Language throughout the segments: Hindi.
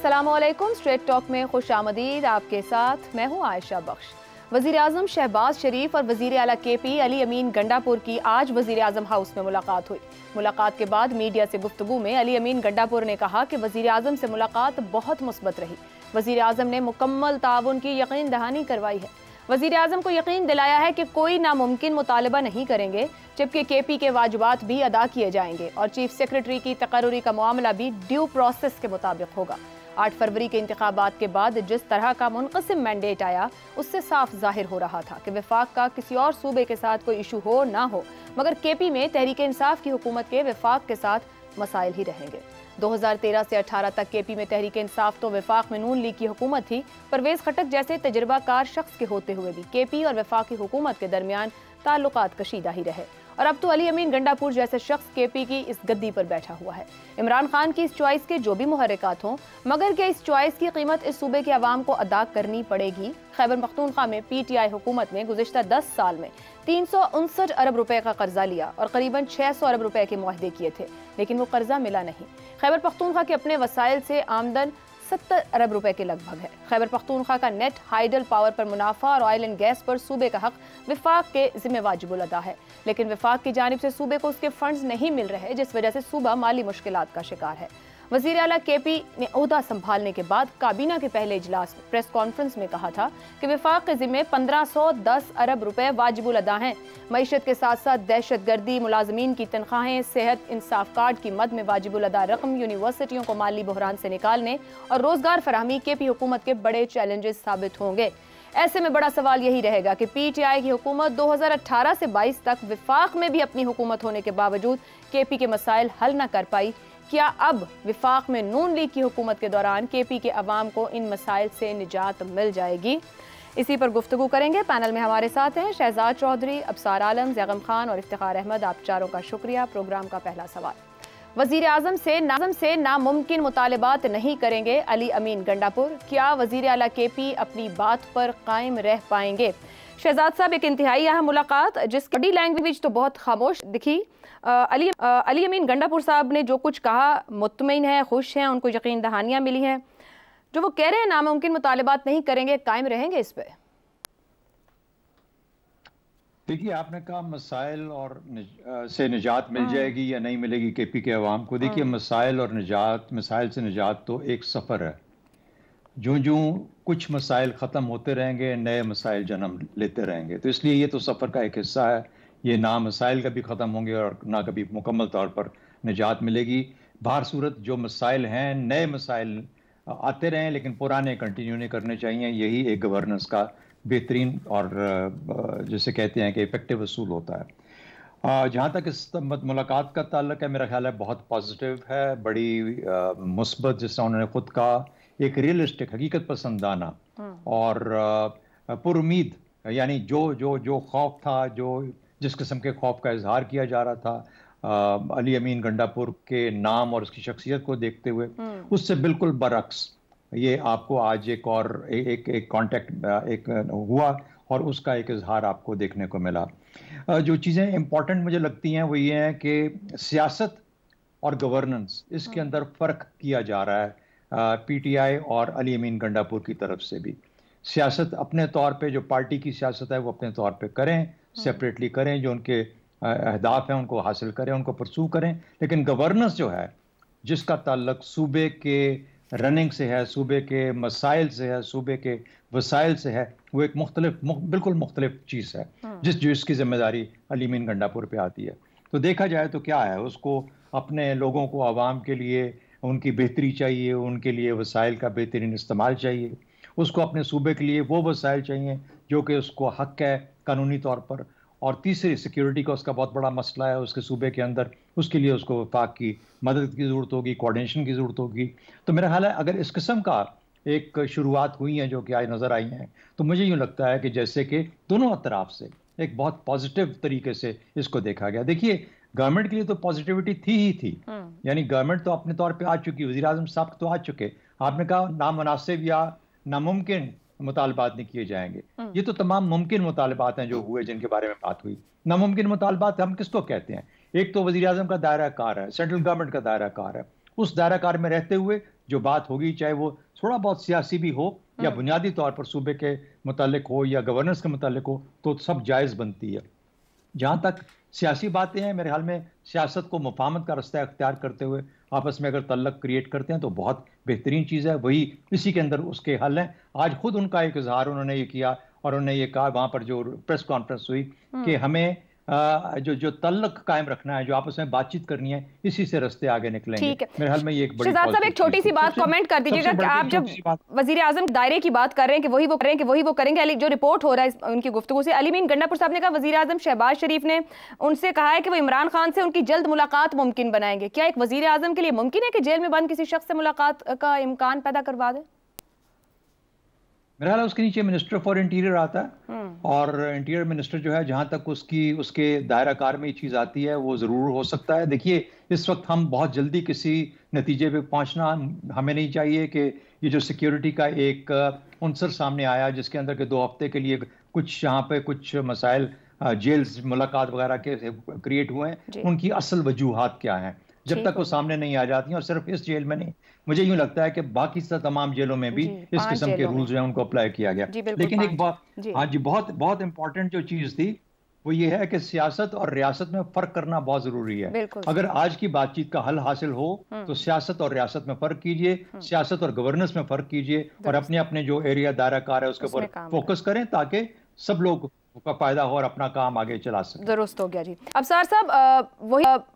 अस्सलामुअलैकुम। स्ट्रेट टॉक में खुश आमदीद। आपके साथ मैं हूँ आयशा बख्श। वज़ीर आज़म शहबाज शरीफ और वज़ीर आला केपी अली अमीन गंडापुर की आज वज़ीर आज़म हाउस में मुलाकात हुई। मुलाकात के बाद मीडिया से गुफ्तगू में अली अमीन गंडापुर ने कहा कि वज़ीर आज़म से मुलाकात बहुत मुस्बत रही। वज़ीर आज़म ने मुकम्मल ताउन की यकीन दहानी करवाई है। वज़ीर आज़म को यकीन दिलाया है कि कोई नामुमकिन मुतालबा नहीं करेंगे, जबकि केपी के वाजिबात भी अदा किए जाएंगे और चीफ सेक्रेटरी की तकर्रुरी का मामला भी ड्यू प्रोसेस के मुताबिक होगा। 8 फरवरी के इंतखाबात के बाद जिस तरह का मुनक़सिम मैंडेट आया, उससे साफ जाहिर हो रहा था कि वफाक का किसी और सूबे के साथ कोई इशू हो ना हो, मगर केपी में तहरीक इंसाफ की हुकूमत के वफाक के साथ मसाइल ही रहेंगे। 2013 से 18 तक केपी में तहरीक इंसाफ तो वफाक में नून लीग की हुकूमत थी। परवेज खटक जैसे तजर्बाकार शख्स के होते हुए भी केपी और वफाक की हुकूमत के दरमियान ताल्लुकात कशीदा ही रहे और अब तो अली अमीन गंडापुर जैसे शख्स केपी की इस गद्दी पर बैठा हुआ है। इमरान खान की इस चॉइस के जो भी मुहर्रिकात हों, मगर क्या इस चॉइस की कीमत इस सूबे के अवाम को अदा करनी पड़ेगी? खैबर पख्तूनख्वा में PTI हुकूमत ने गुज़िश्ता 10 साल में 359 अरब रुपए का कर्जा लिया और करीबन 600 अरब रुपए के मुआहदे किए थे, लेकिन वो कर्जा मिला नहीं। खैबर पख्तूनख्वा के अपने वसाइल से आमदन 70 अरब रुपए के लगभग है। खैबर पख्तूनख्वा का नेट हाइडल पावर पर मुनाफा और ऑयल एंड गैस पर सूबे का हक विफाक के जिम्मे वाजिबुल अदा है, लेकिन विफाक की जानिब से सूबे को उसके फंड्स नहीं मिल रहे, जिस वजह से सूबा माली मुश्किलात का शिकार है। वज़ीर आला केपी ने ओहदा संभालने के बाद काबीना के पहले इजलास में प्रेस कॉन्फ्रेंस में कहा था कि विफाक के जिम्मे 1510 अरब रुपए वाजिबुल अदा हैं। मईशत के साथ साथ दहशत गर्दी, मुलाजमीन की तनख्वाहें, सेहत इंसाफ कार्ड की मद में वाजिबुल अदा रकम, यूनिवर्सिटियों को माली बहरान से निकालने और रोजगार फराहमी केपी हुकूमत के बड़े चैलेंजेस साबित होंगे। ऐसे में बड़ा सवाल यही रहेगा कि PTI की हुकूमत 2018 से 22 तक विफाक में भी अपनी हुकूमत होने के बावजूद केपी के मसाइल हल न कर पाई। क्या अब विफाक में नून लीग की हुकूमत के दौरान केपी के अवाम को इन मसाइल से निजात मिल जाएगी? इसी पर गुफ्तगू करेंगे। पैनल में हमारे साथ हैं शहजाद चौधरी, अबसार आलम, जैगम खान और इफ्तिखार अहमद। आप चारों का शुक्रिया। प्रोग्राम का पहला सवाल, वज़ीर आज़म से नामुमकिन मुतालबात नहीं करेंगे अली अमीन गंडापुर, क्या वज़ीर आला केपी अपनी बात पर कायम रह पाएंगे? शहजाद साहब, एक इंतहाई अहम मुलाकात जिसकी बॉडी लैंग्वेज तो बहुत खामोश दिखी। अली अमीन गंडापुर साहब ने जो कुछ कहा, मुतमईन है, खुश हैं, उनको यकीन दहानियाँ मिली हैं। जो वो कह रहे हैं नामुमकिन मुतालबात नहीं करेंगे, कायम रहेंगे इस पे? देखिए, आपने कहा मसाइल और से निजात मिल जाएगी या नहीं मिलेगी केपी के अवाम को। देखिए, मसाइल से निजात तो एक सफ़र है। जो जो कुछ मसाइल ख़त्म होते रहेंगे, नए मसाइल जन्म लेते रहेंगे, तो इसलिए ये तो सफ़र का एक हिस्सा है। ये ना मसाइल कभी ख़त्म होंगे और ना कभी मुकम्मल तौर पर निजात मिलेगी। बाहर सूरत जो मसाइल हैं, नए मसाइल आते रहें, लेकिन पुराने कंटिन्यू नहीं करने चाहिए। यही एक गवर्नेंस का बेहतरीन और जैसे कहते हैं कि इफेक्टिव असूल होता है। जहाँ तक इस मुलाकात का ताल्लुक है, मेरा ख्याल है बहुत पॉजिटिव है, बड़ी मुस्बत, जिस तरह उन्होंने खुद कहा, एक रियलिस्टिक, हकीकत पसंदाना और पुरुमीद, यानी जो खौफ था, जिस किस्म के खौफ का इजहार किया जा रहा था अली अमीन गंडापुर के नाम और उसकी शख्सियत को देखते हुए, उससे बिल्कुल बरक्स ये आपको आज एक कॉन्टेक्ट एक हुआ और उसका एक इजहार आपको देखने को मिला। जो चीज़ें इंपॉर्टेंट मुझे लगती हैं वो ये हैं कि सियासत और गवर्नेंस, इसके अंदर फ़र्क किया जा रहा है PTI और अली अमीन गंडापुर की तरफ से भी। सियासत अपने तौर पे, जो पार्टी की सियासत है वो अपने तौर पे करें, सेपरेटली करें, जो उनके अहदाफ हैं उनको हासिल करें, उनको परसू करें, लेकिन गवर्नेंस जो है, जिसका ताल्लुक सूबे के रनिंग से है, सूबे के मसाइल से है, सूबे के वसाइल से है, वो एक बिल्कुल मुख्तलिफ चीज़ है, जिसकी जिम्मेदारी अली अमीन गंडापुर पे आती है। तो देखा जाए तो क्या है, उसको अपने लोगों को, आवाम के लिए उनकी बेहतरी चाहिए, उनके लिए वसाइल का बेहतरीन इस्तेमाल चाहिए, उसको अपने सूबे के लिए वो वसाइल चाहिए जो कि उसको हक है कानूनी तौर पर, और तीसरी सिक्योरिटी का उसका बहुत बड़ा मसला है उसके सूबे के अंदर, उसके लिए उसको वफाक की मदद की ज़रूरत होगी, कोऑर्डिनेशन की ज़रूरत होगी। तो मेरा ख्याल है अगर इस किस्म का एक शुरुआत हुई है जो कि आज नज़र आई हैं, तो मुझे यूँ लगता है कि जैसे कि दोनों तरफ से एक बहुत पॉजिटिव तरीके से इसको देखा गया। देखिए, गवर्नमेंट के लिए तो पॉजिटिविटी थी ही थी, यानी गवर्नमेंट तो अपने तौर पर आ चुकी, वज़ीर आज़म साहब तो आ चुके। आपने कहा नामुनासिब या नामुमकिन मुतालबात नहीं किए जाएंगे, ये तो तमाम मुमकिन मुतालबात हैं जो हुए, जिनके बारे में बात हुई। नामुमकिन मुतालबात हम किसको कहते हैं? एक तो वज़ीर आज़म का दायरा कार है, सेंट्रल गवर्नमेंट का दायरा कार है, उस दायरा कार में रहते हुए जो बात होगी, चाहे वो थोड़ा बहुत सियासी भी हो या बुनियादी तौर पर सूबे के मुतालिक हो या गवर्नेंस के मुतालिक हो, तो सब जायज़ बनती है। जहाँ तक सियासी बातें हैं, मेरे ख्याल में सियासत को मुफाहमत का रास्ता अख्तियार करते हुए आपस में अगर तल्लक क्रिएट करते हैं तो बहुत बेहतरीन चीज़ है, वही इसी के अंदर उसके हल हैं। आज खुद उनका एक इजहार उन्होंने ये किया और उन्होंने ये कहा वहाँ पर जो प्रेस कॉन्फ्रेंस हुई कि हमें जो तल्लक कायम रखना है, जो आपस में बातचीत करनी है, इसी से रास्ते आगे निकलेंगे। मेरे ख्याल में ये एक बड़ी शहजाद साहब एक छोटी सी बात कमेंट कर दीजिएगा कि आप जब वजीर आजम दायरे की बात कर रहे हैं कि वही वो करेंगे, जो रिपोर्ट हो रहा है उनकी गुफ्तगू से, अली अमीन गंडापुर साहब ने कहा वजीर आजम शहबाज शरीफ ने उनसे कहा है कि वो इमरान खान से उनकी जल्द मुलाकात मुमकिन बनाएंगे। क्या एक वजीर आजम के लिए मुमकिन है कि जेल में बंद किसी शख्स से मुलाकात का इम्कान पैदा करवा दे? मेरा ख्याल है उसके नीचे मिनिस्टर फॉर इंटीरियर आता है और इंटीरियर मिनिस्टर जो है, जहां तक उसके दायरा कार में ये चीज़ आती है, वो ज़रूर हो सकता है। देखिए, इस वक्त हम बहुत जल्दी किसी नतीजे पे पहुंचना हमें नहीं चाहिए कि ये जो सिक्योरिटी का एक अंसर सामने आया जिसके अंदर के 2 हफ्ते के लिए कुछ यहाँ पे कुछ मसाइल जेल्स मुलाकात वगैरह के क्रिएट हुए हैं, उनकी असल वजूहात क्या हैं, जब तक वो सामने नहीं आ जाती हैं। और सिर्फ इस जेल में नहीं, मुझे यूं लगता है कि बाकी तमाम जेलों में भी इस किस्म के रूल्स जो हैं उनको अप्लाई किया गया। लेकिन एक बात, हाँ जी, बहुत बहुत इंपॉर्टेंट जो चीज थी वो ये है कि सियासत और रियासत में फर्क करना बहुत जरूरी है। अगर आज की बातचीत का हल हासिल हो तो सियासत और रियासत में फर्क कीजिए, सियासत और गवर्नेंस में फर्क कीजिए और अपने अपने जो एरिया दायरा कार है उसके ऊपर फोकस करें ताकि सब लोग का फायदा हो और अपना काम आगे चला सके। दुरुस्त हो गया जी। अब सर साहब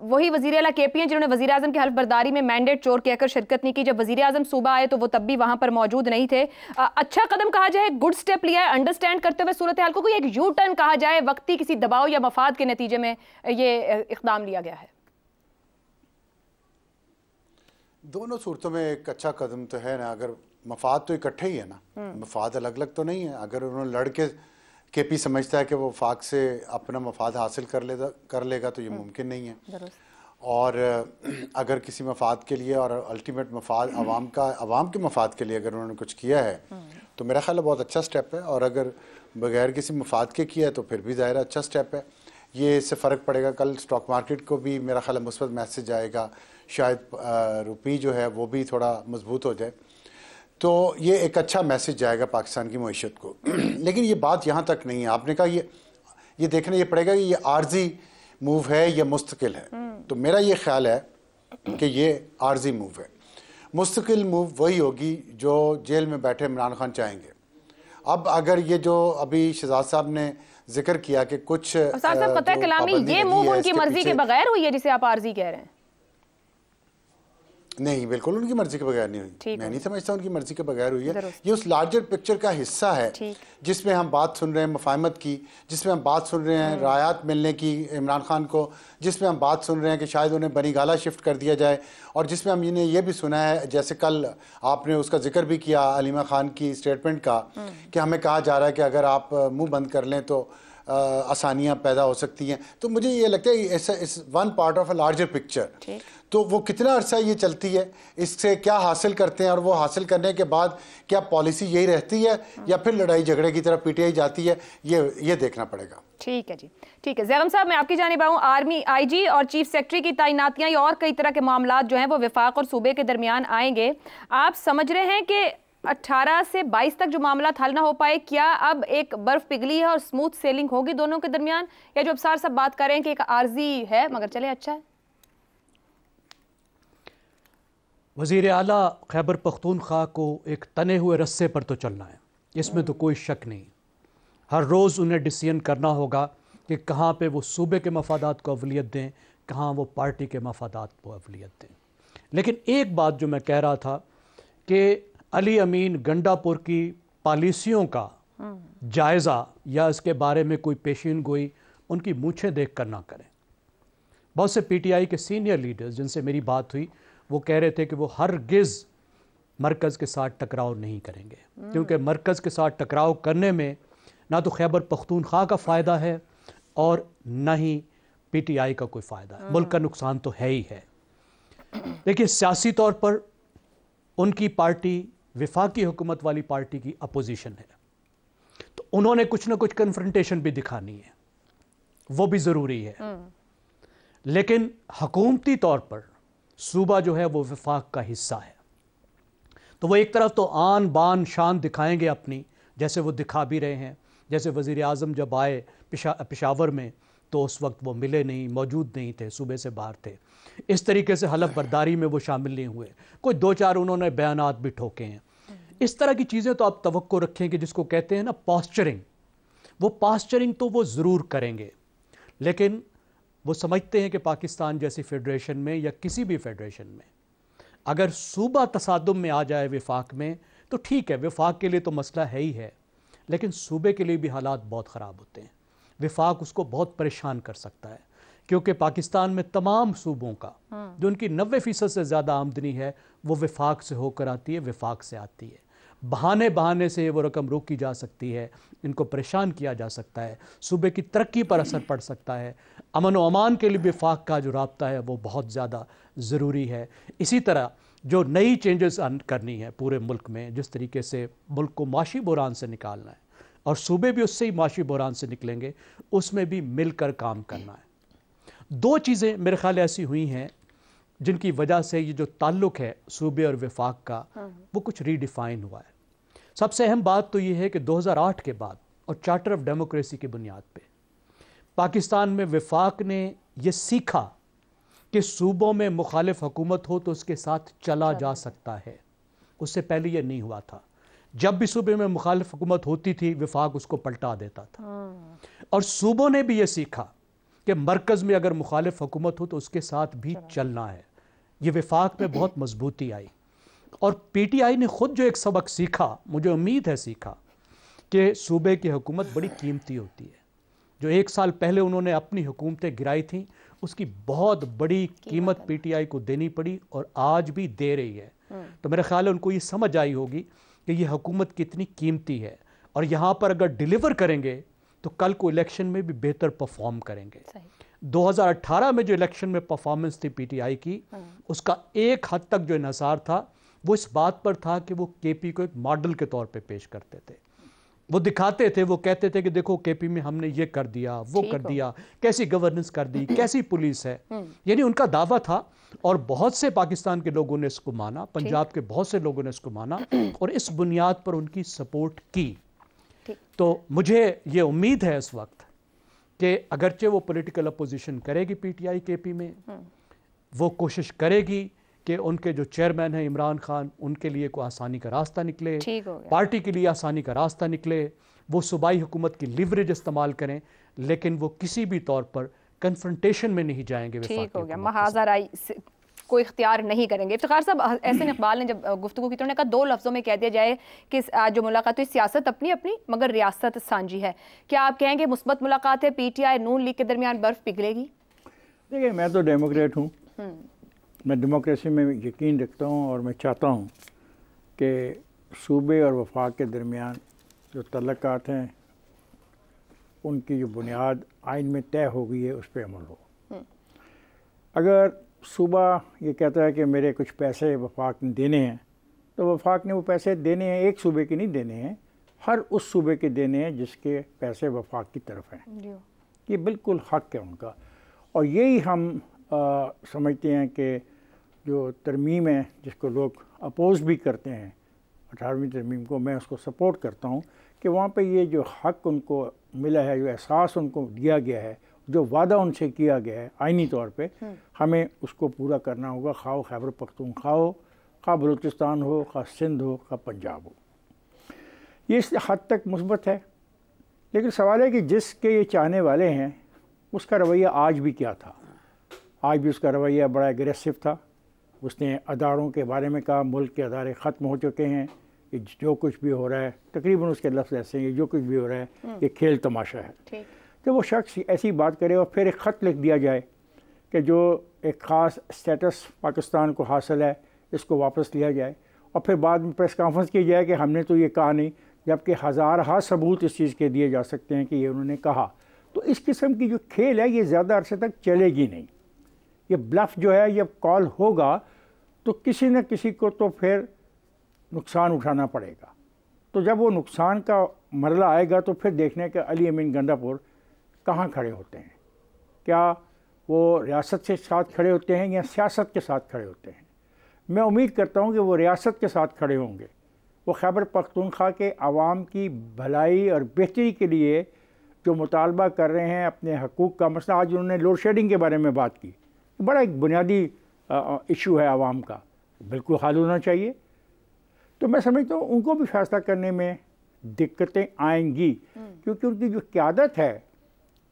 वही वजीर आला केपी हैं जिन्होंने वजीर आजम की हल्फ बर्दारी में मैंडेट चोर कहकर शिरकत नहीं की। जब वजीर आजम सूबा आए तो वो तब भी वहां पर मौजूद नहीं थे। अच्छा कदम कहा जाए, गुड स्टेप लिया है अंडरस्टैंड करते हुए सूरत हाल को, कोई एक यू टर्न कहा जाए, वक्ती किसी दबाव या मफाद के नतीजे में ये इकदाम लिया गया है? दोनों सूरतों में एक अच्छा कदम तो है ना, अगर मफाद तो इकट्ठे ही है ना, मफाद अलग अलग तो नहीं है। अगर उन्होंने लड़के केपी समझता है कि वो फाक से अपना मफाद हासिल कर लेगा तो ये मुमकिन नहीं है। और अगर किसी मफाद के लिए और अल्टीमेट मफाद अवाम के मफाद के लिए अगर उन्होंने कुछ किया है तो मेरा ख्याल है बहुत अच्छा स्टेप है। और अगर बगैर किसी मफाद के किया है तो फिर भी ज़ाहिर अच्छा स्टेप है। ये इससे फ़र्क पड़ेगा, कल स्टॉक मार्केट को भी मेरा ख्याल है मुस्बत मैसेज आएगा, शायद रुपी जो है वो भी थोड़ा मजबूत हो जाए, तो ये एक अच्छा मैसेज जाएगा पाकिस्तान की मईशत को। लेकिन ये बात यहाँ तक नहीं है। आपने कहा ये देखना ये पड़ेगा कि ये आर्जी मूव है या मुस्तकिल है। तो मेरा ये ख्याल है कि ये आर्जी मूव है। मुस्तकिल मूव वही होगी जो जेल में बैठे इमरान खान चाहेंगे। अब अगर ये जो अभी शहजाद साहब ने जिक्र किया कि कुछ कलामी ये मूव उनकी मर्जी के बगैर हुई है जिसे आप आर्जी कह रहे हैं? नहीं, बिल्कुल उनकी मर्जी के बगैर नहीं हुई। मैं नहीं समझता उनकी मर्जी के बगैर हुई है। ये उस लार्जर पिक्चर का हिस्सा है जिसमें हम बात सुन रहे हैं मुफाहमत की, जिसमें हम बात सुन रहे हैं रायत मिलने की इमरान खान को, जिसमें हम बात सुन रहे हैं कि शायद उन्हें बनी गाला शिफ्ट कर दिया जाए, और जिसमें हम इन्हें ये भी सुना है, जैसे कल आपने उसका जिक्र भी किया अलीमा खान की स्टेटमेंट का, कि हमें कहा जा रहा है कि अगर आप मुँह बंद कर लें तो आसानियाँ पैदा हो सकती हैं। तो मुझे ये लगता है ऐसा इस one part of a larger picture. तो वो कितना अरसा ये चलती है, इससे क्या हासिल करते हैं, और वो हासिल करने के बाद क्या पॉलिसी यही रहती है या फिर लड़ाई झगड़े की तरफ पीटीआई जाती है, ये देखना पड़ेगा। ठीक है जी, ठीक है। ज़ैगम साहब मैं आपकी जानिब आऊँ, आर्मी आईजी और चीफ सेक्रेटरी की तैनातियाँ और कई तरह के मामला जो हैं वो वफाक और सूबे के दरमियान आएंगे। आप समझ रहे हैं कि 18 से 22 तक जो मामला हल ना हो पाए, क्या अब एक बर्फ पिघली है और स्मूथ सेलिंग होगी दोनों के दरमियान, या जो अफसार सब बात कर रहे हैं कि एक आर्जी है मगर चले अच्छा है? वज़ीर आला खैबर पख्तूनख्वा को एक तने हुए रस्से पर तो चलना है, इसमें तो कोई शक नहीं। हर रोज़ उन्हें डिसीजन करना होगा कि कहाँ पे वो सूबे के मफादात को अवलियत दें, कहाँ वो पार्टी के मफादात को अवलियत दें। लेकिन एक बात जो मैं कह रहा था कि अली अमीन गंडापुर की पॉलिसियों का जायज़ा या इसके बारे में कोई पेशीन गोई उनकी मूछें देख कर ना करें। बहुत से पीटीआई के सीनियर लीडर्स जिनसे मेरी बात हुई वो कह रहे थे कि वो हरगिज़ मरकज़ के साथ टकराव नहीं करेंगे, क्योंकि मरकज़ के साथ टकराव करने में ना तो खैबर पख्तूनख्वा का फ़ायदा है और ना ही पीटीआई का कोई फ़ायदा है। मुल्क का नुकसान तो है ही है। देखिए, सियासी तौर पर उनकी पार्टी वफाकी हुकूमत वाली पार्टी की अपोजिशन है, तो उन्होंने कुछ ना कुछ कन्फ्रंटेशन भी दिखानी है, वो भी ज़रूरी है। लेकिन हुकूमती तौर पर सूबा जो है वो वफाक का हिस्सा है। तो वो एक तरफ तो आन बान शान दिखाएंगे अपनी, जैसे वो दिखा भी रहे हैं। जैसे वज़ीर आज़म जब आए पेशावर में तो उस वक्त वो मिले नहीं, मौजूद नहीं थे, सूबे से बाहर थे। इस तरीके से हलफ बर्दारी में वो शामिल नहीं हुए। कोई 2-4 उन्होंने बयानात भी ठोके हैं। इस तरह की चीज़ें तो आप तवक्को रखें कि जिसको कहते हैं ना पॉस्चरिंग, वो पॉस्चरिंग तो वो ज़रूर करेंगे, लेकिन वो समझते हैं कि पाकिस्तान जैसी फेडरेशन में या किसी भी फेडरेशन में अगर सूबा तसादुम में आ जाए विफाक में तो ठीक है, विफाक के लिए तो मसला है ही है, लेकिन सूबे के लिए भी हालात बहुत ख़राब होते हैं। विफाक उसको बहुत परेशान कर सकता है, क्योंकि पाकिस्तान में तमाम सूबों का जो उनकी 90% से ज़्यादा आमदनी है वो विफाक से होकर आती है, विफाक से आती है। बहाने से वो रकम रोकी जा सकती है, इनको परेशान किया जा सकता है, सूबे की तरक्की पर असर पड़ सकता है। अमन व अमान के लिए विफाक का जो राब्ता है वो बहुत ज़्यादा ज़रूरी है। इसी तरह जो नई चेंजेस करनी है पूरे मुल्क में, जिस तरीके से मुल्क को माशी बहरान से निकालना है और सूबे भी उससे ही माशी बहरान से निकलेंगे, उसमें भी मिलकर काम करना है। 2 चीज़ें मेरे ख्याल ऐसी हुई हैं जिनकी वजह से ये जो ताल्लुक़ है सूबे और विफाक का वो कुछ रीडिफ़ाइन हुआ है। सबसे अहम बात तो ये है कि 2008 के बाद और चार्टर ऑफ डेमोक्रेसी की बुनियाद पे पाकिस्तान में विफाक ने ये सीखा कि सूबों में मुखालिफ हुकूमत हो तो उसके साथ चला जा सकता है। उससे पहले ये नहीं हुआ था। जब भी सूबे में मुखालिफ हुकूमत होती थी विफाक उसको पलटा देता था। और सूबों ने भी ये सीखा कि मरकज़ में अगर मुखालिफ हुकूमत हो तो उसके साथ भी चलना है। ये विफाक में बहुत मजबूती आई और PTI ने ख़ुद जो एक सबक सीखा, मुझे उम्मीद है सीखा, कि सूबे की हुकूमत बड़ी कीमती होती है। जो 1 साल पहले उन्होंने अपनी हुकूमतें गिराई थी उसकी बहुत बड़ी कीमत PTI को देनी पड़ी और आज भी दे रही है। तो मेरा ख्याल है उनको ये समझ आई होगी कि ये हुकूमत कितनी कीमती है और यहाँ पर अगर डिलीवर करेंगे तो कल को इलेक्शन में भी बेहतर परफॉर्म करेंगे। 2018 में जो इलेक्शन में परफॉर्मेंस थी PTI की, उसका एक हद तक जो इन्हिसार था वो इस बात पर था कि वो KP को एक मॉडल के तौर पे पेश करते थे। वो दिखाते थे, वो कहते थे कि देखो KP में हमने ये कर दिया, वो कर दिया, कैसी गवर्नेंस कर दी, कैसी पुलिस है, यानी उनका दावा था। और बहुत से पाकिस्तान के लोगों ने इसको माना, पंजाब के बहुत से लोगों ने इसको माना और इस बुनियाद पर उनकी सपोर्ट की। तो मुझे ये उम्मीद है इस वक्त कि अगरचे वो पॉलिटिकल अपोजिशन करेगी PTI KP में, वो कोशिश करेगी कि उनके जो चेयरमैन हैं इमरान खान, उनके लिए कोई आसानी का रास्ता निकले, पार्टी के लिए आसानी का रास्ता निकले, वो सूबाई हुकूमत की लिवरेज इस्तेमाल करें, लेकिन वो किसी भी तौर पर कन्फ्रंटेशन में नहीं जाएंगे। ठीक हो गया, महाजराई कोई इख्तियार नहीं करेंगे। इफ्तिखार साहब, एहसन इकबाल ने जब गुफ्तगू की तो उन्होंने कहा 2 लफ्ज़ों में कह दिया जाए कि जो मुलाकात हुई सियासत अपनी अपनी मगर रियासत सांझी है। क्या आप कहेंगे मुस्बत मुलाकात है, PTI नून लीग के दरमियान बर्फ़ पिघलेगी? देखिए, मैं तो डेमोक्रेट हूँ, मैं डेमोक्रेसी में यकीन रखता हूँ और मैं चाहता हूँ कि सूबे और वफाक के दरमियान जो तल्लुकात हैं उनकी जो बुनियाद आइन में तय हो गई है उस पर अमल हो। अगर सूबा ये कहता है कि मेरे कुछ पैसे वफाक ने देने हैं, तो वफाक ने वो पैसे देने हैं, एक सूबे के नहीं देने हैं, हर उस सूबे के देने हैं जिसके पैसे वफाक की तरफ हैं। ये बिल्कुल हक है उनका। और यही हम समझते हैं कि जो तरमीम है जिसको लोग अपोज़ भी करते हैं 18वीं तरमीम को, मैं उसको सपोर्ट करता हूँ कि वहाँ पे ये जो हक उनको मिला है, जो एहसास उनको दिया गया है, जो वादा उनसे किया गया है आइनी तौर पे, हमें उसको पूरा करना होगा। खा खैबर पख्तूनख्वा हो, खा बलूचिस्तान हो, खा सिंध हो, खा पंजाब हो। ये इस हद तक मुस्बत है, लेकिन सवाल है कि जिसके ये चाहने वाले हैं उसका रवैया आज भी क्या था। आज भी उसका रवैया बड़ा एग्रेसिव था। उसने अदारों के बारे में कहा मुल्क के अदारे ख़त्म हो चुके हैं, कि जो कुछ भी हो रहा है, तकरीबन उसके लफ्ज़ ऐसे हैं, जो कुछ भी हो रहा है ये खेल तमाशा है। तो वो शख्स ऐसी बात करे और फिर एक ख़त लिख दिया जाए कि जो एक ख़ास स्टेटस पाकिस्तान को हासिल है इसको वापस लिया जाए, और फिर बाद में प्रेस कॉन्फ्रेंस की जाए कि हमने तो ये कहा नहीं, जबकि हज़ार सबूत इस चीज़ के दिए जा सकते हैं कि ये उन्होंने कहा। तो इस किस्म की जो खेल है ये ज़्यादा अरसे तक चलेगी नहीं। ये ब्लफ जो है, ये कॉल होगा तो किसी न किसी को तो फिर नुकसान उठाना पड़ेगा। तो जब वो नुकसान का मरला आएगा तो फिर देखने का अली अमीन गंडापुर कहाँ खड़े होते हैं। क्या वो रियासत के साथ खड़े होते हैं या सियासत के साथ खड़े होते हैं। मैं उम्मीद करता हूँ कि वो रियासत के साथ खड़े होंगे। वो खैबर पख्तूनख्वा के आवाम की भलाई और बेहतरी के लिए जो मुतालबा कर रहे हैं, अपने हकूक़ का मसला, आज उन्होंने लोड शेडिंग के बारे में बात की, बड़ा एक बुनियादी इशू है आवाम का, बिल्कुल हल होना चाहिए। तो मैं समझता हूँ उनको भी फैसला करने में दिक्कतें आएंगी, क्योंकि उनकी जो क़यादत है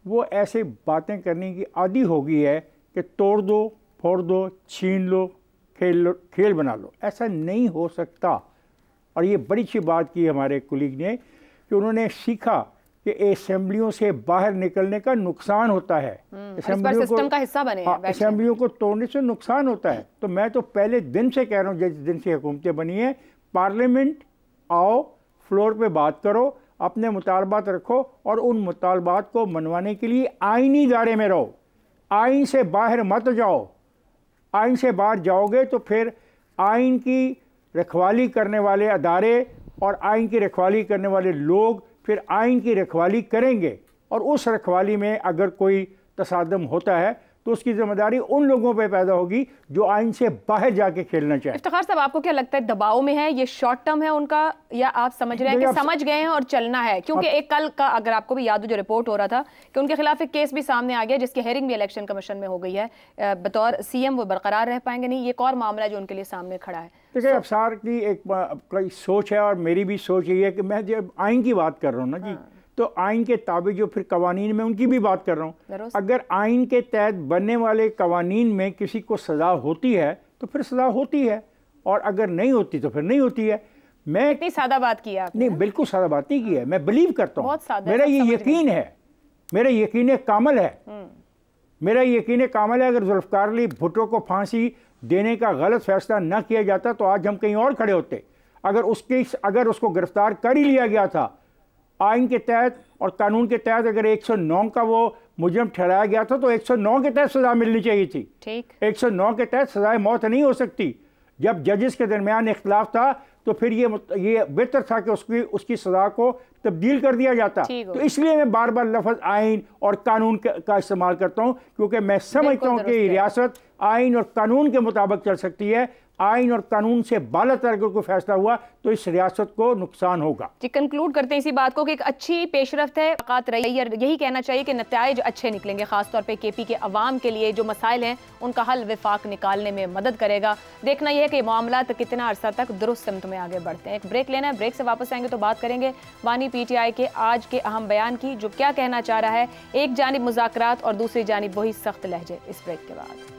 वो ऐसे बातें करने की आदी हो गई है कि तोड़ दो, फोड़ दो, छीन लो, खेल बना लो। ऐसा नहीं हो सकता। और ये बड़ी अच्छी बात की हमारे कुलीग ने कि उन्होंने सीखा कि असेंबलियों से बाहर निकलने का नुकसान होता है, सिस्टम का हिस्सा बने हैं, असेंबलियों को तोड़ने से नुकसान होता है। तो मैं तो पहले दिन से कह रहा हूँ, जिस दिन से हुकूमतें बनी हैं, पार्लियामेंट आओ, फ्लोर पे बात करो, अपने मुतालबात रखो और उन मुतालबात को मनवाने के लिए आईनी दायरे में रहो, आइन से बाहर मत जाओ। आइन से बाहर जाओगे तो फिर आइन की रखवाली करने वाले अदारे और आइन की रखवाली करने वाले लोग फिर आइन की रखवाली करेंगे, और उस रखवाली में अगर कोई तसादम होता है तो उसकी जिम्मेदारी उन लोगों पे पैदा होगी जो आइन से बाहर जाके खेलना चाहे। इफ्तिखार साहब, आपको क्या लगता है, दबाव में है, ये शॉर्ट टर्म है उनका, या आप समझ रहे हैं कि समझ गए हैं और चलना है? क्योंकि एक कल का, अगर आपको भी याद हो, जो रिपोर्ट हो रहा था कि उनके खिलाफ एक केस भी सामने आ गया जिसकी हेयरिंग भी इलेक्शन कमीशन में हो गई है, बतौर सीएम वो बरकरार रह पाएंगे नहीं, ये एक और मामला है जो उनके लिए सामने खड़ा है। देखिए, अफसार की एक कोई सोच है और मेरी भी सोच यही है कि मैं जब आइन की बात कर रहा हूँ ना जी, तो आइन के ताबे जो फिर कवानीन में, उनकी भी बात कर रहा हूँ। अगर आइन के तहत बनने वाले कवानीन में किसी को सज़ा होती है तो फिर सज़ा होती है, और अगर नहीं होती तो फिर नहीं होती है। मैं इतनी सादा बात की है नहीं, बिल्कुल सादा बात नहीं की है, मैं बिलीव करता हूँ, मेरा ये यकीन है, मेरा यकीन कामल है, मेरा यकीन कामल है। अगर जुल्फ़िकार अली भुट्टो को फांसी देने का गलत फैसला न किया जाता तो आज हम कहीं और खड़े होते। अगर उसको गिरफ्तार कर ही लिया गया था आइन के तहत और कानून के तहत, अगर 109 का वो मुजरिम ठहराया गया था तो 109 के तहत सजा मिलनी चाहिए थी। ठीक, 109 के तहत सजाए मौत नहीं हो सकती। जब जजेस के दरमियान इख्तिलाफ था तो फिर ये बेहतर था कि उसकी सजा को तब्दील कर दिया जाता। तो इसलिए मैं बार बार लफ्ज़ आइन और कानून का इस्तेमाल करता हूँ, क्योंकि मैं समझता हूँ कि रियासत आइन और कानून के मुताबिक चल सकती है। आइन और कानून से बालातर अगर कोई फैसला हुआ तो इस रियासत को नुकसान होगा। जी, कंक्लूड करते हैं इसी बात को कि एक अच्छी पेशरफ्त है, मुलाकात रही, और यही कहना चाहिए कि नताइज अच्छे निकलेंगे, खासतौर पे केपी के अवाम के लिए जो मसाइल हैं उनका हल विफाक निकालने में मदद करेगा। देखना यह है कि मामला कितना अरसा तक दुरुस्त सिमत में आगे बढ़ते हैं। एक ब्रेक लेना है, ब्रेक से वापस आएंगे तो बात करेंगे बानी PTI के आज के अहम बयान की, जो क्या कहना चाह रहा है, एक जानिब मुज़ाकरात और दूसरी जानिब वही सख्त लहजे। इस ब्रेक के बाद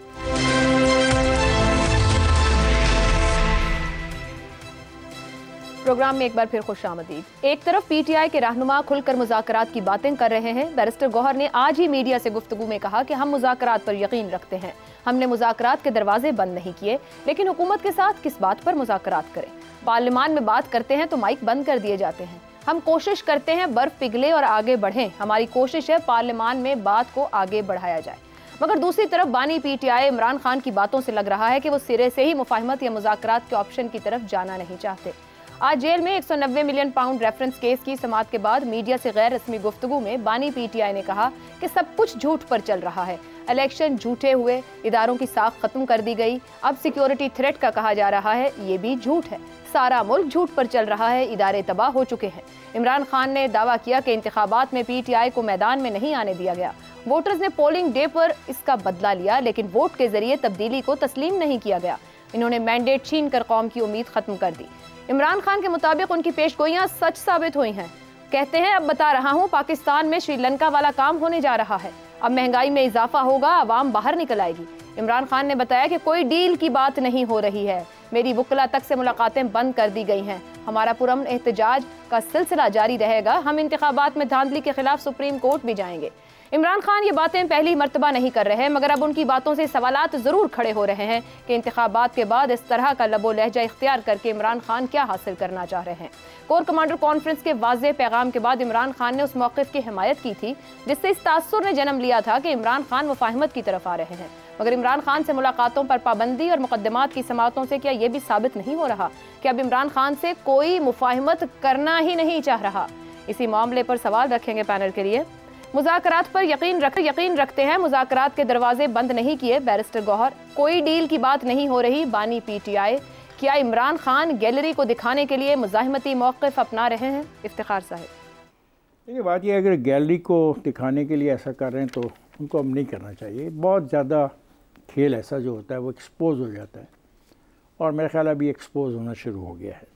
प्रोग्राम में एक बार फिर खुशामदीद। एक तरफ PTI के रहनुमा खुलकर मुज़ाकरात की बातें कर रहे हैं। बैरिस्टर गौहर ने आज ही मीडिया से गुफ्तगू में कहा कि हम मुज़ाकरात पर यकीन रखते हैं, हमने मुज़ाकरात के दरवाजे बंद नहीं किए, लेकिन हुकूमत के साथ किस बात पर मुज़ाकरात करें? पार्लियामान में बात करते हैं तो माइक बंद कर दिए जाते हैं। हम कोशिश करते हैं बर्फ पिघले और आगे बढ़ें, हमारी कोशिश है पार्लियामान में बात को आगे बढ़ाया जाए। मगर दूसरी तरफ बानी PTI इमरान खान की बातों से लग रहा है कि वो सिरे से ही मुफाहमत या मुज़ाकरात के ऑप्शन की तरफ जाना नहीं चाहते। आज जेल में 190 मिलियन पाउंड रेफरेंस केस की समाअत के बाद मीडिया से गैर रस्मी गुफ्तगू में बानी PTI ने कहा कि सब कुछ झूठ पर चल रहा है, इलेक्शन झूठे हुए, इदारों की साख खत्म कर दी गई, अब सिक्योरिटी थ्रेट का कहा जा रहा है, ये भी झूठ है, सारा मुल्क झूठ पर चल रहा है, इदारे तबाह हो चुके हैं। इमरान खान ने दावा किया कि इंतखाबात में PTI को मैदान में नहीं आने दिया गया, वोटर्स ने पोलिंग डे पर इसका बदला लिया, लेकिन वोट के जरिए तब्दीली को तस्लीम नहीं किया गया। इन्होंने मैंडेट छीन कर कौम की उम्मीद खत्म कर दी। इमरान खान के मुताबिक उनकी पेशगोइयां सच साबित हुई हैं। कहते हैं, अब बता रहा हूं, पाकिस्तान में श्रीलंका वाला काम होने जा रहा है, अब महंगाई में इजाफा होगा, अवाम बाहर निकल आएगी। इमरान खान ने बताया कि कोई डील की बात नहीं हो रही है, मेरी वुकला तक से मुलाकातें बंद कर दी गई हैं, हमारा पुरअमन एहतजाज का सिलसिला जारी रहेगा, हम इंतखाबात में धांधली के खिलाफ सुप्रीम कोर्ट भी जाएंगे। इमरान खान ये बातें पहली मर्तबा नहीं कर रहे हैं, मगर अब उनकी बातों से सवालात जरूर खड़े हो रहे हैं कि इंतखाबात के बाद इस तरह का लबो लहजा इख्तियार करके इमरान खान क्या हासिल करना चाह रहे हैं। कोर कमांडर कॉन्फ्रेंस के वाज़ेह पैगाम के बाद इमरान खान ने उस मौक़िफ़ की हिमायत की थी जिससे इस तासुर ने जन्म लिया था कि इमरान खान मुफाहमत की तरफ आ रहे हैं। मगर इमरान खान से मुलाकातों पर पाबंदी और मुकदमात की समातों से क्या यह भी साबित नहीं हो रहा कि अब इमरान खान से कोई मुफाहमत करना ही नहीं चाह रहा? इसी मामले पर सवाल रखेंगे पैनल के लिए। मुज़ाकरात पर यकीन रखते हैं, मुज़ाकरात के दरवाजे बंद नहीं किए बैरिस्टर गौहर। कोई डील की बात नहीं हो रही, बानी PTI। क्या इमरान खान गैलरी को दिखाने के लिए मुज़ाहिमती मौक़िफ़ अपना रहे हैं? इफ्तिखार साहिब, देखिए बात यह है, अगर गैलरी को दिखाने के लिए ऐसा कर रहे हैं तो उनको अब नहीं करना चाहिए। बहुत ज़्यादा खेल ऐसा जो होता है वो एक्सपोज हो जाता है, और मेरा ख्याल अभी एक्सपोज होना शुरू हो गया है।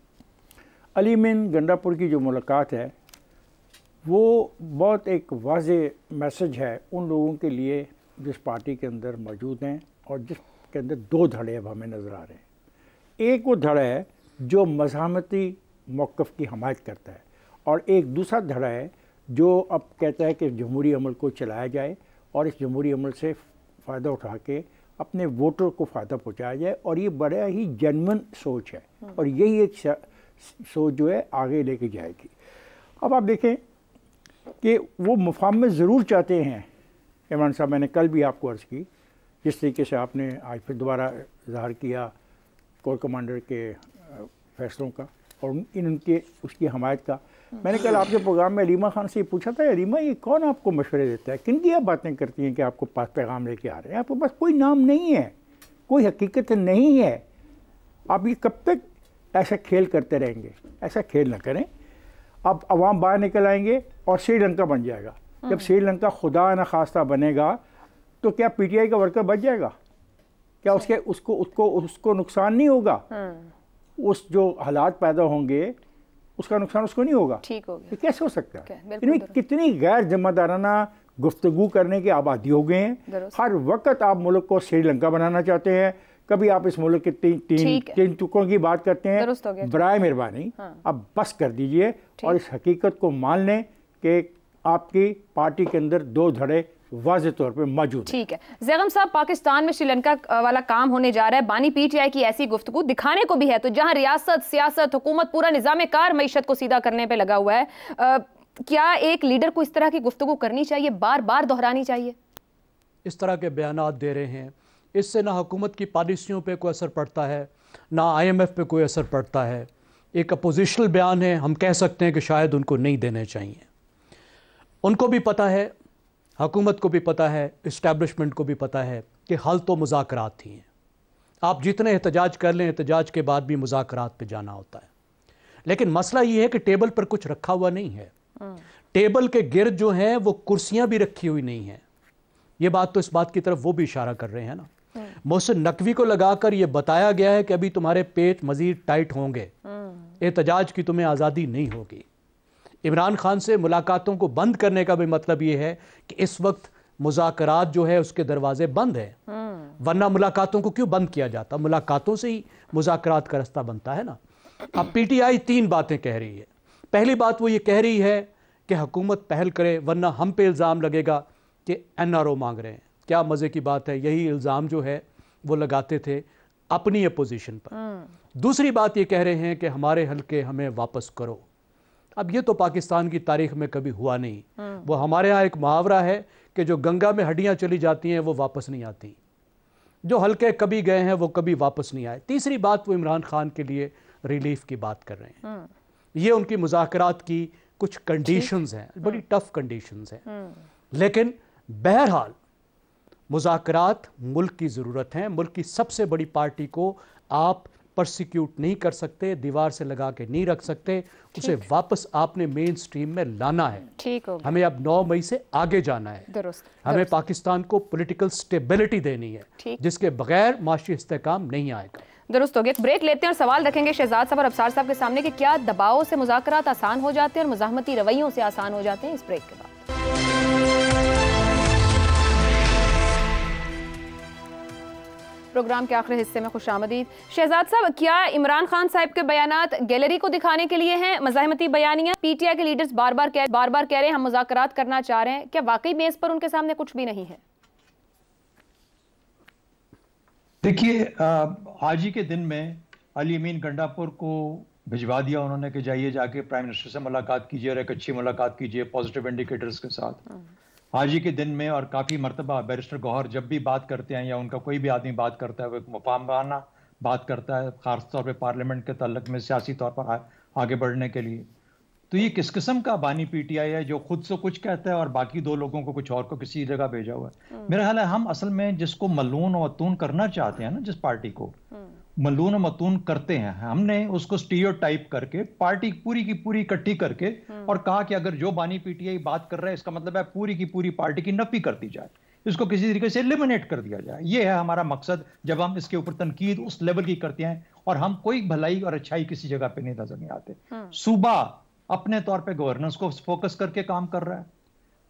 अली अमीन गंडापुर की जो मुलाकात है वो बहुत एक वाज़ेह मैसेज है उन लोगों के लिए जिस पार्टी के अंदर मौजूद हैं और जिसके अंदर दो धड़े अब हमें नज़र आ रहे हैं। एक वो धड़ा है जो मज़ाहमती मौक़िफ़ की हमायत करता है, और एक दूसरा धड़ा है जो अब कहता है कि जमहूरी अमल को चलाया जाए और इस जमहूरी अमल से फ़ायदा उठा के अपने वोटर को फ़ायदा पहुँचाया जाए, और ये बड़ा ही जेन्युइन सोच है और यही एक सोच जो है आगे लेके जाएगी। अब आप देखें कि वो मुफाहम में ज़रूर चाहते हैं इमरान साहब। मैंने कल भी आपको अर्ज़ की, जिस तरीके से आपने आज फिर दोबारा इज़हार किया कोर कमांडर के फ़ैसलों का और उनके उसकी हमायत का। मैंने कल आपके प्रोग्राम में अलीमा खान से पूछा था, अलीमा ये कौन आपको मशवरे देता है, किन की आप बातें करती हैं कि आपको पास पैगाम लेके आ रहे हैं? आपके पास कोई नाम नहीं है, कोई हकीकत नहीं है, आप ये कब तक ऐसा खेल करते रहेंगे? ऐसा खेल ना करें। अब अवाम बाहर निकल आएंगे और श्रीलंका बन जाएगा। जब श्रीलंका खुदा न खास्ता बनेगा तो क्या PTI का वर्कर बच जाएगा? क्या उसको नुकसान नहीं होगा? उस जो हालात पैदा होंगे उसका नुकसान उसको नहीं होगा। ठीक हो गया। ये कैसे हो सकता है? इनमें कितनी गैर जिम्मेदाराना गुफ्तगू करने की आबादी हो गए हैं। हर वक्त आप मुल्क को श्रीलंका बनाना चाहते हैं, कभी आप इस मुल्क के तीन टुकड़ों की बात करते हैं। बराए मेहरबानी अब बस कर दीजिए और इस हकीकत को मान लें कि आपकी पार्टी के अंदर दो धड़े वाज़ेह तौर पे मौजूद है। ठीक है ज़ैगम साहब, पाकिस्तान में श्रीलंका वाला काम होने जा रहा है। बानी PTI की ऐसी गुफ्तगू दिखाने को भी है, तो जहां रियासत, सियासत, हुकूमत, पूरा निज़ाम कार मईशत को सीधा करने पे लगा हुआ है, क्या एक लीडर को इस तरह की गुफ्तगू करनी चाहिए, बार बार दोहरानी चाहिए? इस तरह के बयानात दे रहे हैं, इससे ना हुकूमत की पॉलिसियों पे कोई असर पड़ता है, ना IMF पे कोई असर पड़ता है। एक अपोजिशनल बयान है, हम कह सकते हैं कि शायद उनको नहीं देने चाहिए। उनको भी पता है, हुकूमत को भी पता है, इस्टेब्लिशमेंट को भी पता है कि हल तो मुज़ाकरात ही हैं। आप जितने एहतजाज कर लें, एहतजाज के बाद भी मुज़ाकरात पे जाना होता है। लेकिन मसला ये है कि टेबल पर कुछ रखा हुआ नहीं है। टेबल के गिर्द जो हैं वो कुर्सियां भी रखी हुई नहीं हैं। ये बात तो इस बात की तरफ वो भी इशारा कर रहे हैं ना। मोहसिन नकवी को लगाकर ये बताया गया है कि अभी तुम्हारे पेट मजीद टाइट होंगे, एहतजाज की तुम्हें आज़ादी नहीं होगी। इमरान खान से मुलाकातों को बंद करने का भी मतलब ये है कि इस वक्त मुज़ाकरात जो है उसके दरवाजे बंद हैं, वरना मुलाकातों को क्यों बंद किया जाता? मुलाकातों से ही मुज़ाकरात का रास्ता बनता है ना। अब PTI तीन बातें कह रही है। पहली बात वो ये कह रही है कि हुकूमत पहल करे, वरना हम पे इल्ज़ाम लगेगा कि NRO मांग रहे हैं। क्या मज़े की बात है, यही इल्ज़ाम जो है वो लगाते थे अपनी अपोजिशन पर। दूसरी बात ये कह रहे हैं कि हमारे हल्के हमें वापस करो। अब ये तो पाकिस्तान की तारीख में कभी हुआ नहीं। वो हमारे यहाँ एक मुहावरा है कि जो गंगा में हड्डियाँ चली जाती हैं वो वापस नहीं आती। जो हल्के कभी गए हैं वो कभी वापस नहीं आए। तीसरी बात, वो इमरान खान के लिए रिलीफ की बात कर रहे हैं। ये उनकी मुज़ाकरात की कुछ कंडीशंस हैं, बड़ी टफ कंडीशंस हैं। लेकिन बहरहाल मुज़ाकरात मुल्क की ज़रूरत है। मुल्क की सबसे बड़ी पार्टी को आप परसिक्यूट नहीं कर सकते, दीवार से लगा के नहीं रख सकते, उसे वापस आपने मेन स्ट्रीम में लाना है। ठीक हो। हमें अब 9 मई से आगे जाना है। हमें पाकिस्तान को पॉलिटिकल स्टेबिलिटी देनी है, जिसके बगैर माशी इस्तेहकाम नहीं आएगा। दुरुस्त हो गया। ब्रेक लेते हैं और सवाल रखेंगे शहजाद साहब और अफसार साहब के सामने कि क्या दबाव से मुज़ाकरात आसान हो जाते हैं और मुज़ाहमती रवैयों से आसान हो जाते हैं। इस ब्रेक के बाद प्रोग्राम के आखिरी हिस्से में खुशामदीद। शहजाद साहब, क्या इमरान खान साहब के बयानात गैलरी को दिखाने के लिए हैं, मज़ाहमती बयानियां? PTI के लीडर्स बार बार कह रहे हैं हम मुज़ाकरात करना चाह रहे हैं, क्या वाकई बेस पर उनके सामने कुछ भी नहीं है? देखिए, आज ही के दिन में अली अमीन गंडापुर को भिजवा दिया उन्होंने कि जाइए जाके प्राइम मिनिस्टर से मुलाकात कीजिए और एक अच्छी मुलाकात कीजिए पॉजिटिव इंडिकेटर्स के साथ। आज ही के दिन में, और काफ़ी मरतबा बैरिस्टर गौहर जब भी बात करते हैं या उनका कोई भी आदमी बात करता है वो एक मुफाहमाना बात करता है, ख़ास तौर पे पार्लियामेंट के तल्लुक में सियासी तौर पर आगे बढ़ने के लिए। तो ये किस किस्म का बानी पीटीआई है जो खुद से कुछ कहता है और बाकी दो लोगों को कुछ और को किसी जगह भेजा हुआ है। मेरा ख्याल है हम असल में जिसको मलून और मतून करना चाहते हैं ना, जिस पार्टी को मलून और मतून करते हैं, हमने उसको स्टीरियोटाइप करके पार्टी पूरी की पूरी इकट्ठी करके और कहा कि अगर जो बानी पीटीआई बात कर रहा है इसका मतलब है पूरी की पूरी पार्टी की नफी कर दी जाए, इसको किसी तरीके से एलिमिनेट कर दिया जाए। ये है हमारा मकसद जब हम इसके ऊपर तनकीद उस लेवल की करते हैं और हम कोई भलाई और अच्छाई किसी जगह पे नहीं नजर नहीं आते। सूबा अपने तौर पे गवर्नेंस को फोकस करके काम कर रहा है,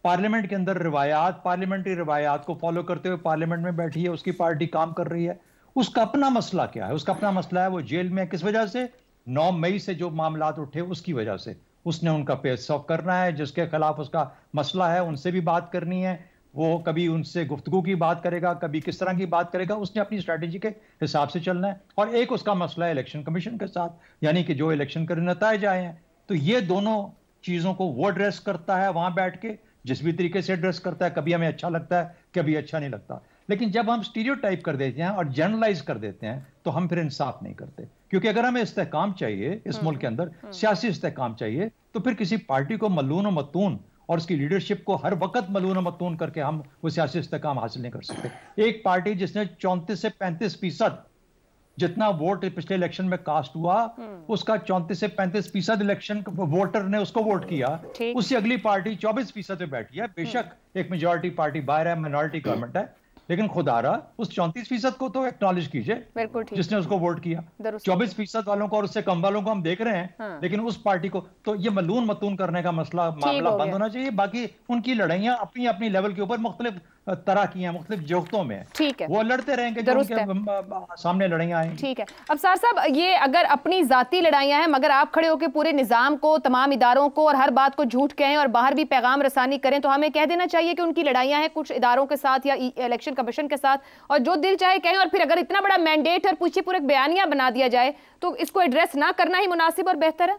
पार्लियामेंट के अंदर रिवायात, पार्लियामेंट्री रिवायात को फॉलो करते हुए पार्लियामेंट में बैठी है, उसकी पार्टी काम कर रही है। उसका अपना मसला क्या है? उसका अपना मसला है वो जेल में किस वजह से, 9 मई से जो मामलात उठे उसकी वजह से उसने उनका पेश ऑफ करना है, जिसके खिलाफ उसका मसला है उनसे भी बात करनी है। वो कभी उनसे गुफ्तगू की बात करेगा, कभी किस तरह की बात करेगा, उसने अपनी स्ट्रैटेजी के हिसाब से चलना है। और एक उसका मसला है इलेक्शन कमीशन के साथ, यानी कि जो इलेक्शन के नतीजे आए हैं, तो ये दोनों चीजों को वो एड्रेस करता है वहां बैठ के, जिस भी तरीके से एड्रेस करता है। कभी हमें अच्छा लगता है, कभी अच्छा नहीं लगता, लेकिन जब हम स्टीरियोटाइप कर देते हैं और जनरलाइज कर देते हैं तो हम फिर इंसाफ नहीं करते। क्योंकि अगर हमें इस्तेहकाम चाहिए इस मुल्क के अंदर, सियासी इस्तेहकाम चाहिए, तो फिर किसी पार्टी को मलून और मतून और उसकी लीडरशिप को हर वक्त मलून और मतून करके हम वो सियासी इस्तेहकाम हासिल नहीं कर सकते। एक पार्टी जिसने 34 से 35% जितना वोट पिछले इलेक्शन में कास्ट हुआ, उसका 34 से 35% इलेक्शन वोटर ने उसको वोट किया, उससे अगली पार्टी 24% पे बैठी है। बेशक एक मेजॉरिटी पार्टी बाहर है, माइनॉरिटी गवर्नमेंट है, लेकिन खुदारा उस 34% को तो एक्नॉलेज कीजिए जिसने उसको वोट किया। 24% वालों को और उससे कम वालों को हम देख रहे हैं, लेकिन उस पार्टी को तो ये मलून मतून करने का मामला बंद होना चाहिए। बाकी उनकी लड़ाइयां अपनी अपनी लेवल के ऊपर मुख्तलिफ तरह की हैं, मुख्तलिफ जोख्तों में, ठीक है, वो लड़ते रहेंगे जो उनके सामने लड़ाइयां आएंगी। ठीक है। अब सर साहब, ये अगर अपनी जाती लड़ाइयां हैं, मगर आप खड़े होकर पूरे निजाम को, तमाम इदारों को और हर बात को झूठ कहें और बाहर भी पैगाम रसानी करें, तो हमें कह देना चाहिए कि उनकी लड़ाइयां हैं कुछ इदारों के साथ या इलेक्शन कमीशन के साथ, और जो दिल चाहे कहें। और फिर अगर इतना बड़ा मैंडेट और पूछे पूरे बयानिया बना दिया जाए तो इसको एड्रेस ना करना ही मुनासिब और बेहतर है।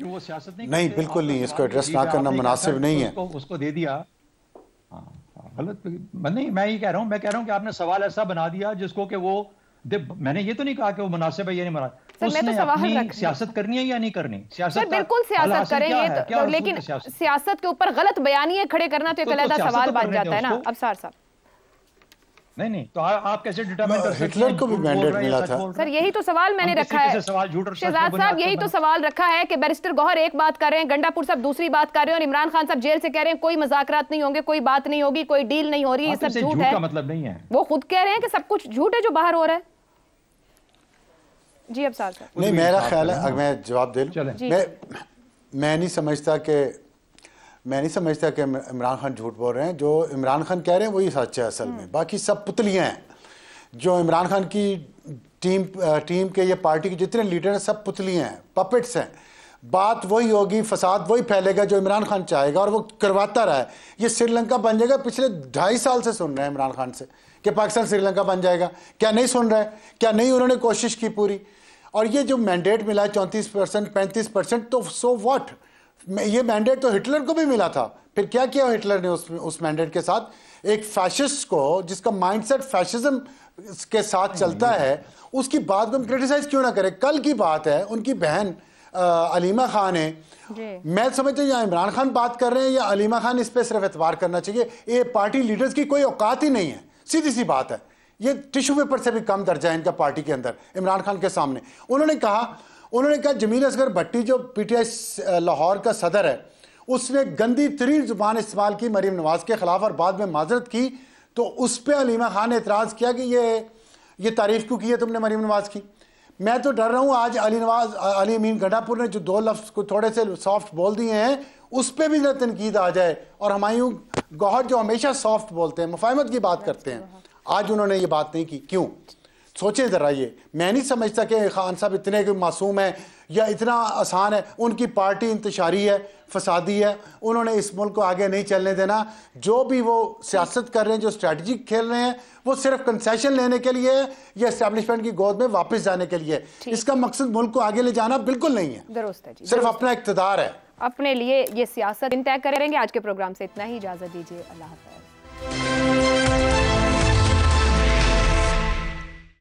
वो सियासत नहीं, बिल्कुल नहीं, इसको एड्रेस ना करना मुनासिब नहीं है। उसको दे दिया गलत नहीं, मैं ये कह रहा हूं, मैं कह रहा हूं कि आपने सवाल ऐसा बना दिया जिसको कि वो मैंने ये तो नहीं कहा कि वो मुनासिब है या नहीं मुनासिब। उसने अपनी सियासत करनी है या नहीं करनी? सियासत बिल्कुल सियासत करेंगे तो, लेकिन सियासत के ऊपर गलत बयानिए खड़े करना तो एक अलग सवाल बन जाता है ना। अब साहब नहीं, तो आप कैसे डिटरमाइन कर सकते हैं? हिटलर को भी मैंडेट मिला था सर, यही तो सवाल मैंने रखा है शहजाद साहब, यही तो सवाल रखा है कि बैरिस्टर गौहर एक बात कर रहे हैं, गंडापुर साहब दूसरी बात कर रहे हैं, और इमरान खान साहब जेल से कह रहे हैं कोई मुज़ाकरात नहीं होंगे, कोई बात नहीं होगी, कोई डील नहीं हो रही, ये सब झूठ है। मतलब नहीं है, वो खुद कह रहे हैं कि सब कुछ झूठ है जो बाहर हो रहा है। जी अब साहब नहीं, मेरा ख्याल है, मैं जवाब दे लूं, मैं नहीं समझता कि इमरान खान झूठ बोल रहे हैं। जो इमरान खान कह रहे हैं वही सच है असल में, बाकी सब पुतलियां हैं। जो इमरान खान की टीम के, ये पार्टी के जितने लीडर हैं सब पुतलियां हैं, पपेट्स हैं। बात वही होगी, फसाद वही फैलेगा जो इमरान खान चाहेगा, और वो करवाता रहा है। ये श्रीलंका बन जाएगा, पिछले 2.5 साल से सुन रहे हैं इमरान खान से कि पाकिस्तान श्रीलंका बन जाएगा। क्या नहीं सुन रहा है? क्या नहीं उन्होंने कोशिश की पूरी? और ये जो मैंडेट मिला है 34%, 35%, तो सो व्हाट? ये मैंडेट तो हिटलर को भी मिला था। फिर क्या किया हिटलर ने उस मैंडेट के साथ? एक फैशिस्ट को, जिसका माइंडसेट फैशिज्म के साथ चलता है, उसकी बात को हम क्रिटिसाइज क्यों ना करें? कल की बात है, उनकी बहन अलीमा खान है, मैं समझता हूँ या इमरान खान बात कर रहे हैं या अलीमा खान, इस पर सिर्फ एतबार करना चाहिए। ये पार्टी लीडर्स की कोई औकात ही नहीं है, सीधी सी बात है। ये टिश्यू पेपर से भी कम दर्जा है इनका पार्टी के अंदर इमरान खान के सामने। उन्होंने कहा जमील असगर भट्टी जो पीटीआई लाहौर का सदर है, उसने गंदी तरीन जुबान इस्तेमाल की मरीम नवाज के खिलाफ और बाद में माजरत की, तो उस पर अलीमा खान ने एतराज़ किया कि ये तारीफ क्यों की है तुमने मरीम नवाज की। मैं तो डर रहा हूँ आज अली अमीन गंडापुर ने जो 2 लफ्ज़ को थोड़े से सॉफ्ट बोल दिए हैं, उस पर भी तनकीद आ जाए। और हुमायूं गौहर जो हमेशा सॉफ्ट बोलते हैं, मुफाहमत की बात करते हैं, आज उन्होंने ये बात नहीं की, क्यों? सोचें ज़रा। ये मैं नहीं समझता कि खान साहब इतने मासूम हैं या इतना आसान है। उनकी पार्टी इंतशारी है, फसादी है, उन्होंने इस मुल्क को आगे नहीं चलने देना। जो भी वो सियासत कर रहे हैं, जो स्ट्रैटेजी खेल रहे हैं, वो सिर्फ कंसेशन लेने के लिए या एस्टैब्लिशमेंट की गोद में वापस जाने के लिए। इसका मकसद मुल्क को आगे ले जाना बिल्कुल नहीं है, दुरुस्त है जी, सिर्फ अपना इक़्तिदार है। अपने लिए ये सियासत तय करेंगे। आज के प्रोग्राम से इतना ही, इजाज़त दीजिए, अल्लाह हाफ़िज़।